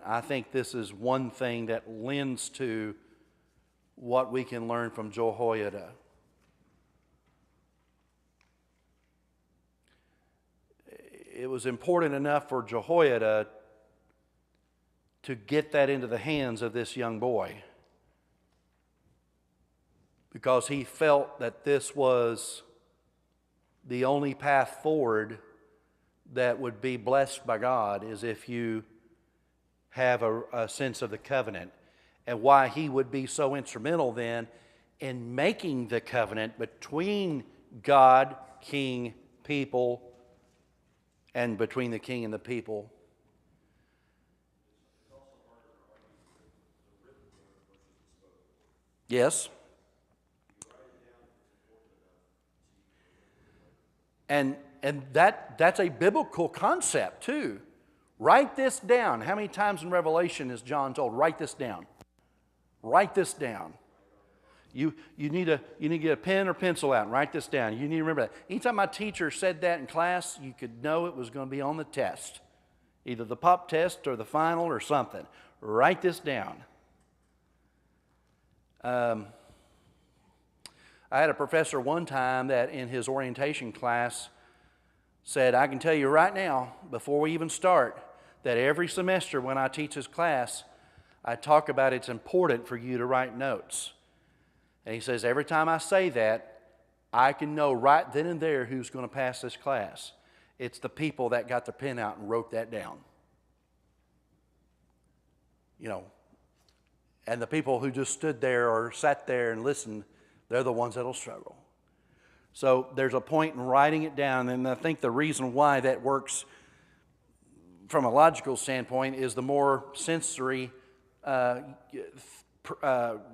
I think this is one thing that lends to what we can learn from Jehoiada. It was important enough for Jehoiada to get that into the hands of this young boy, because he felt that this was the only path forward that would be blessed by God, is if you have a sense of the covenant, and why he would be so instrumental then in making the covenant between God, king, people, and between the king and the people. Yes. And that's a biblical concept too. Write this down. How many times in Revelation is John told, write this down? Write this down. You need to get a pen or pencil out and write this down. You need to remember that. Anytime my teacher said that in class, you could know it was going to be on the test. Either the pop test or the final or something. Write this down. I had a professor one time that in his orientation class said, I can tell you right now, before we even start, that every semester when I teach this class, I talk about it's important for you to write notes. And he says, every time I say that, I can know right then and there who's going to pass this class. It's the people that got their pen out and wrote that down. You know, and the people who just stood there or sat there and listened, they're the ones that'll struggle. So there's a point in writing it down, and I think the reason why that works from a logical standpoint is the more sensory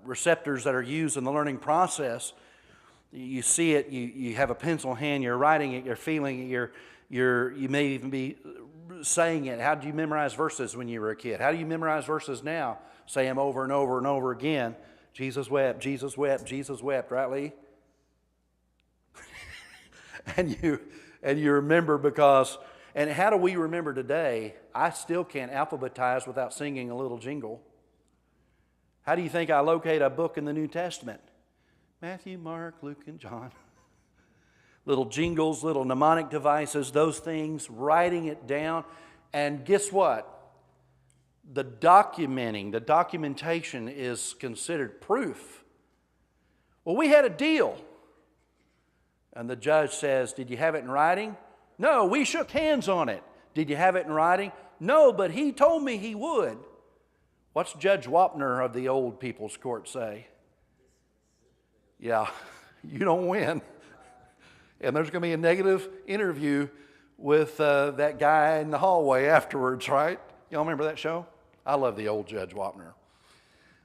receptors that are used in the learning process. You see it, you have a pencil in hand, you're writing it, you're feeling it, you may even be saying it. How did you memorize verses when you were a kid? How do you memorize verses now? Say them over and over and over again. Jesus wept, Jesus wept, Jesus wept, right, Lee? and you remember because, and how do we remember today? I still can't alphabetize without singing a little jingle. How do you think I locate a book in the New Testament? Matthew, Mark, Luke, and John. Little jingles, little mnemonic devices, those things, writing it down. And guess what? The documentation is considered proof. Well, we had a deal. And the judge says, did you have it in writing? No, we shook hands on it. Did you have it in writing? No, but he told me he would. What's Judge Wapner of the old people's court say? Yeah, you don't win. And there's going to be a negative interview with that guy in the hallway afterwards, right? Y'all remember that show? I love the old Judge Wapner.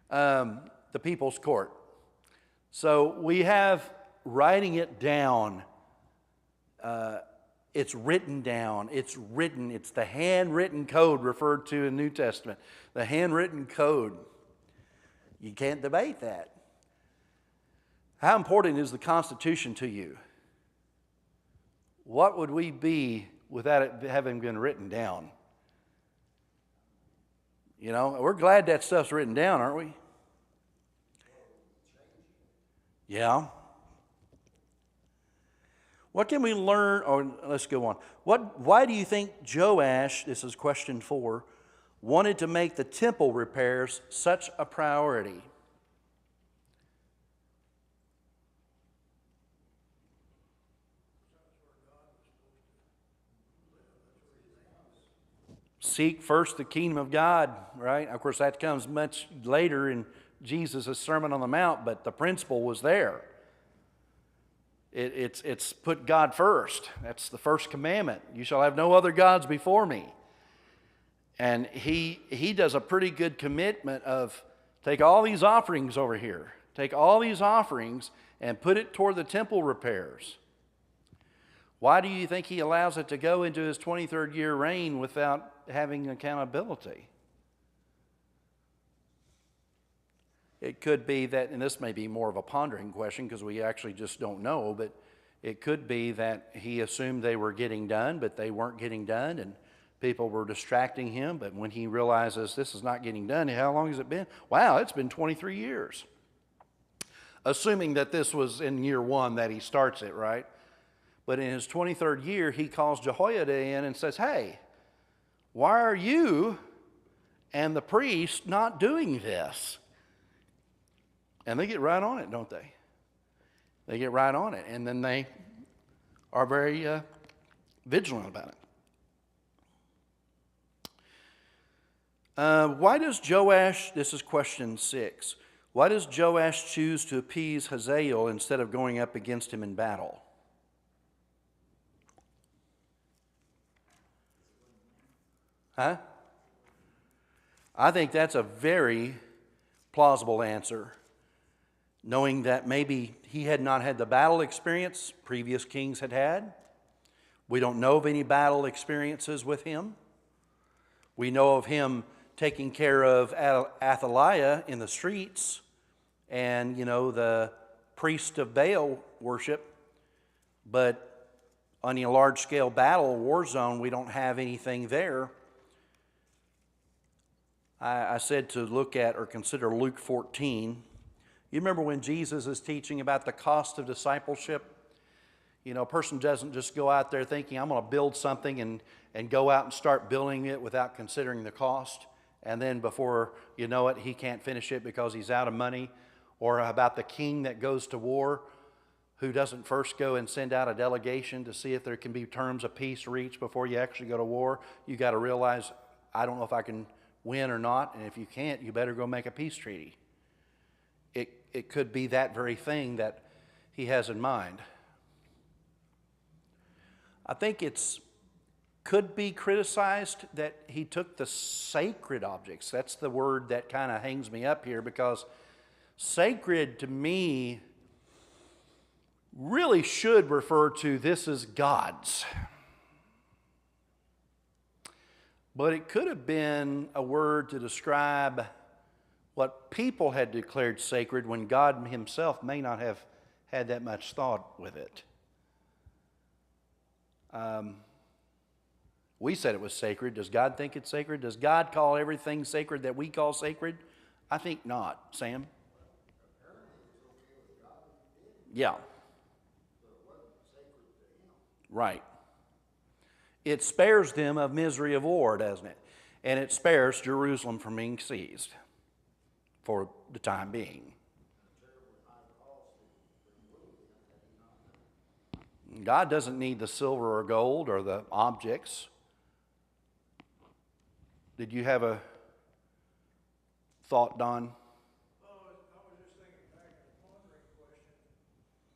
The people's court. So we have writing it down. It's written down. It's written. It's the handwritten code referred to in the New Testament. The handwritten code. You can't debate that. How important is the Constitution to you? What would we be without it having been written down? You know, we're glad that stuff's written down, aren't we? Yeah. What can we learn, or let's go on. Why do you think Joash, this is question 4, wanted to make the temple repairs such a priority? Seek first the kingdom of God, right? Of course, that comes much later in Jesus' Sermon on the Mount, but the principle was there. It's put God first. That's the first commandment. You shall have no other gods before me. And he does a pretty good commitment of take all these offerings over here. Take all these offerings and put it toward the temple repairs. Why do you think he allows it to go into his 23rd year reign without having accountability? It could be that, and this may be more of a pondering question because we actually just don't know, but it could be that he assumed they were getting done, but they weren't getting done, and People were distracting him, but when he realizes this is not getting done, how long has it been? Wow, it's been 23 years. Assuming that this was in year one that he starts it, right? But in his 23rd year, he calls Jehoiada in and says, hey, why are you and the priest not doing this? And they get right on it, don't they? They get right on it, and then they are very vigilant about it. Why does Joash, this is question 6, why does Joash choose to appease Hazael instead of going up against him in battle? Huh? I think that's a very plausible answer, knowing that maybe he had not had the battle experience previous kings had had. We don't know of any battle experiences with him. We know of him taking care of Athaliah in the streets and, the priest of Baal worship. But on a large-scale battle, war zone, we don't have anything there. I said to look at or consider Luke 14. You remember when Jesus is teaching about the cost of discipleship? A person doesn't just go out there thinking, I'm going to build something and go out and start building it without considering the cost. And then before you know it, he can't finish it because he's out of money. Or about the king that goes to war who doesn't first go and send out a delegation to see if there can be terms of peace reached before you actually go to war. You got to realize, I don't know if I can win or not, and if you can't, you better go make a peace treaty. It could be that very thing that he has in mind. I think it's could be criticized that he took the sacred objects. That's the word that kind of hangs me up here, because sacred to me really should refer to this is God's. But it could have been a word to describe what people had declared sacred when God himself may not have had that much thought with it. We said it was sacred. Does God think it's sacred? Does God call everything sacred that we call sacred? I think not. Sam? Yeah. Right. It spares them of misery of war, doesn't it? And it spares Jerusalem from being seized for the time being. God doesn't need the silver or gold or the objects. Did you have a thought, Don? I was just thinking back to the pondering question.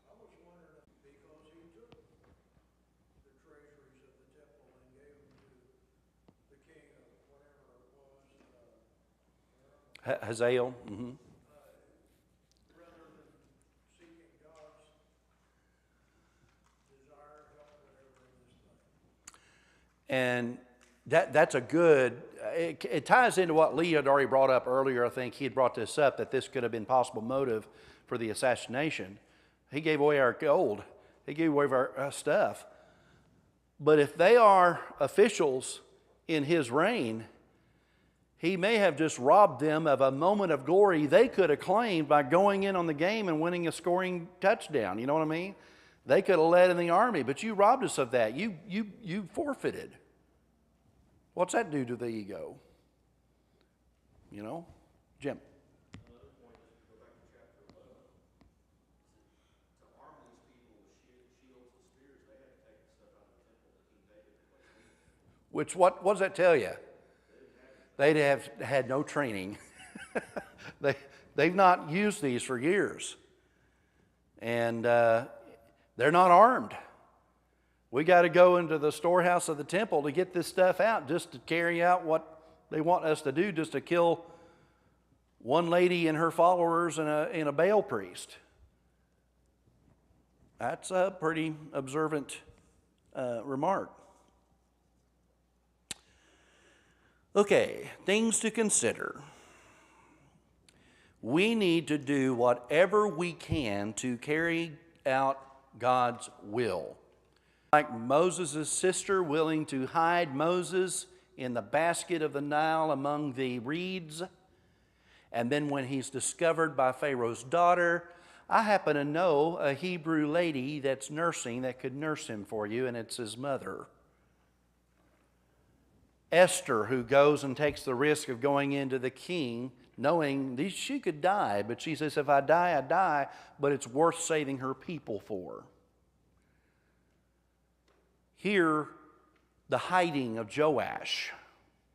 I was wondering because he took the treasuries of the temple and gave them to the king of whatever it was, Hazael. Mm-hmm. rather than seeking God's desire, help, whatever in this thing. And that's a good, it ties into what Lee had already brought up earlier. I think he had brought this up, that this could have been possible motive for the assassination. He gave away our gold. He gave away our stuff. But if they are officials in his reign, he may have just robbed them of a moment of glory they could have claimed by going in on the game and winning a scoring touchdown. You know what I mean? They could have led in the army, but you robbed us of that. You forfeited. What's that do to the ego? Jim. Another point is, go back to chapter 11. To arm these people with shields and spears, they had to take the stuff out of the temple that King David placed. Which, what does that tell you? They'd have had no training. They've not used these for years. And they're not armed. We got to go into the storehouse of the temple to get this stuff out, just to carry out what they want us to do, just to kill one lady and her followers and a Baal priest. That's a pretty observant remark. Okay, things to consider. We need to do whatever we can to carry out God's will. Like Moses' sister willing to hide Moses in the basket of the Nile among the reeds. And then when he's discovered by Pharaoh's daughter, I happen to know a Hebrew lady that's nursing that could nurse him for you, and it's his mother. Esther, who goes and takes the risk of going into the king, knowing she could die, but she says, if I die, I die, but it's worth saving her people for. Here, the hiding of Joash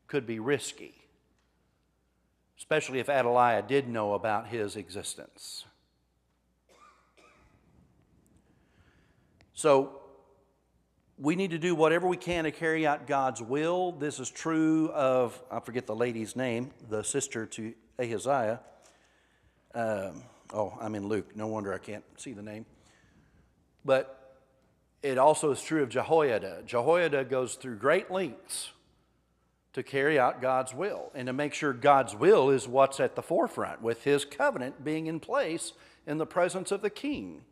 could be risky, especially if Athaliah did know about his existence. So, we need to do whatever we can to carry out God's will. This is true of, I forget the lady's name, the sister to Ahaziah. I'm in Luke. No wonder I can't see the name. But it also is true of Jehoiada. Jehoiada goes through great lengths to carry out God's will and to make sure God's will is what's at the forefront, with his covenant being in place in the presence of the king.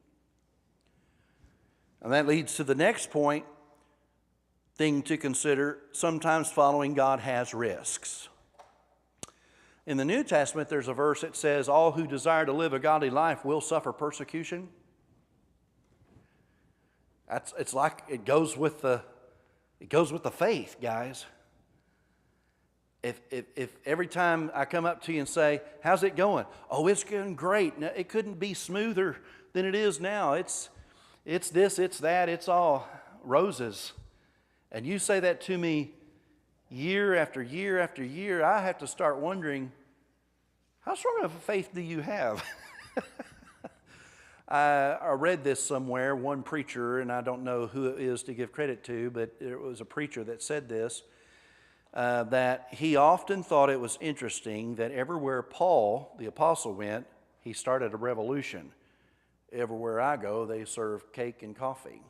And that leads to the next thing to consider. Sometimes following God has risks. In the New Testament, there's a verse that says, all who desire to live a godly life will suffer persecution. It's like it goes with the faith, guys. If every time I come up to you and say, how's it going? Oh, it's going great. Now, it couldn't be smoother than it is now. It's this, it's that, it's all roses. And you say that to me year after year after year, I have to start wondering, how strong of a faith do you have? I read this somewhere, one preacher, and I don't know who it is to give credit to, but it was a preacher that said this, that he often thought it was interesting that everywhere Paul, the apostle, went, he started a revolution. Everywhere I go, they serve cake and coffee.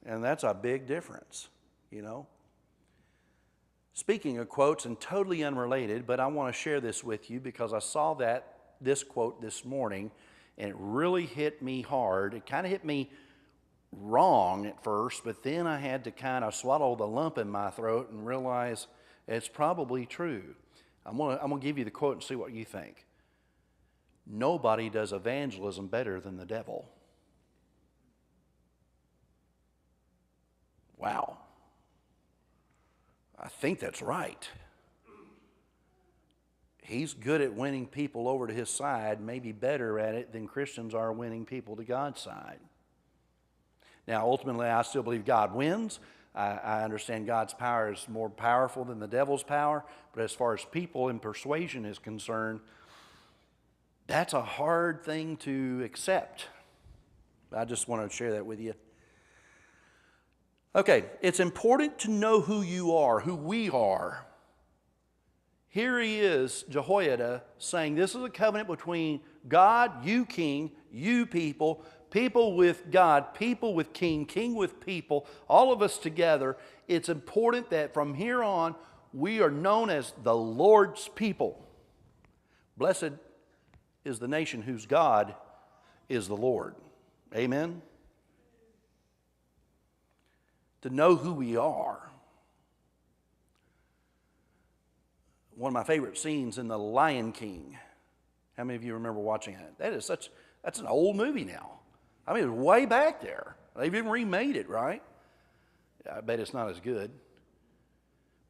And that's a big difference, you know. Speaking of quotes, and totally unrelated, but I want to share this with you because I saw this quote this morning, and it really hit me hard. It kind of hit me wrong at first, but then I had to kind of swallow the lump in my throat and realize it's probably true. I'm gonna give you the quote and see what you think. Nobody does evangelism better than the devil. Wow. I think that's right. He's good at winning people over to his side, maybe better at it than Christians are winning people to God's side. Now, ultimately, I still believe God wins. I understand God's power is more powerful than the devil's power, but as far as people and persuasion is concerned, that's a hard thing to accept. I just wanted to share that with you. Okay, it's important to know who you are, who we are. Here he is, Jehoiada, saying this is a covenant between God, you king, you people, people with God, people with king, king with people, all of us together. It's important that from here on we are known as the Lord's people. Blessed is the nation whose God is the Lord. Amen? To know who we are. One of my favorite scenes in The Lion King. How many of you remember watching that? That's an old movie now. I mean, it was way back there. They've even remade it, right? I bet it's not as good.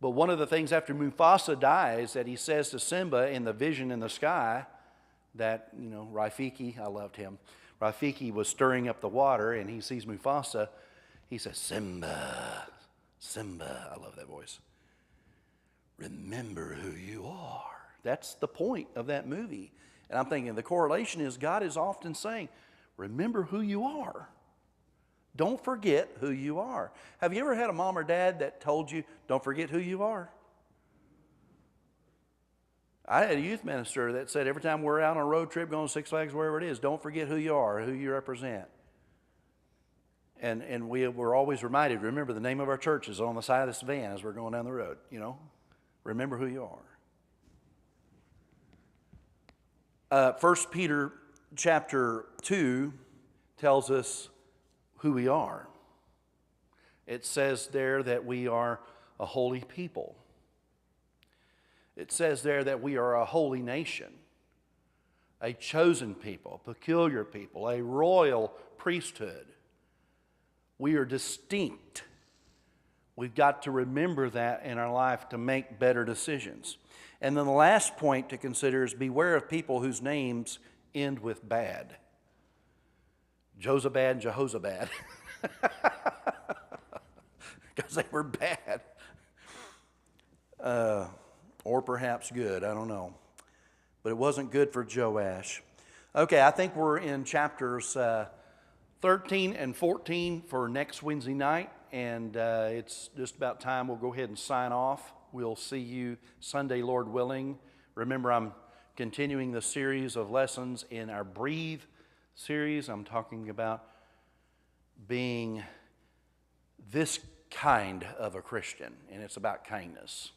But one of the things after Mufasa dies that he says to Simba in the vision in the sky, that, you know, Rafiki, I loved him. Rafiki was stirring up the water and he sees Mufasa. He says, Simba, Simba. I love that voice. Remember who you are. That's the point of that movie. And I'm thinking the correlation is God is often saying, remember who you are. Don't forget who you are. Have you ever had a mom or dad that told you, don't forget who you are? I had a youth minister that said every time we're out on a road trip, going to Six Flags, wherever it is, don't forget who you are, who you represent. And we were always reminded, remember the name of our church is on the side of this van as we're going down the road, you know. Remember who you are. 1 Peter chapter 2 tells us who we are. It says there that we are a holy people. It says there that we are a holy nation, a chosen people, peculiar people, a royal priesthood. We are distinct. We've got to remember that in our life to make better decisions. And then the last point to consider is beware of people whose names end with bad. Josabad, Jehozabad. Because they were bad. Or perhaps good, I don't know. But it wasn't good for Joash. Okay, I think we're in chapters 13 and 14 for next Wednesday night. And it's just about time we'll go ahead and sign off. We'll see you Sunday, Lord willing. Remember, I'm continuing the series of lessons in our Breathe series. I'm talking about being this kind of a Christian, and it's about kindness.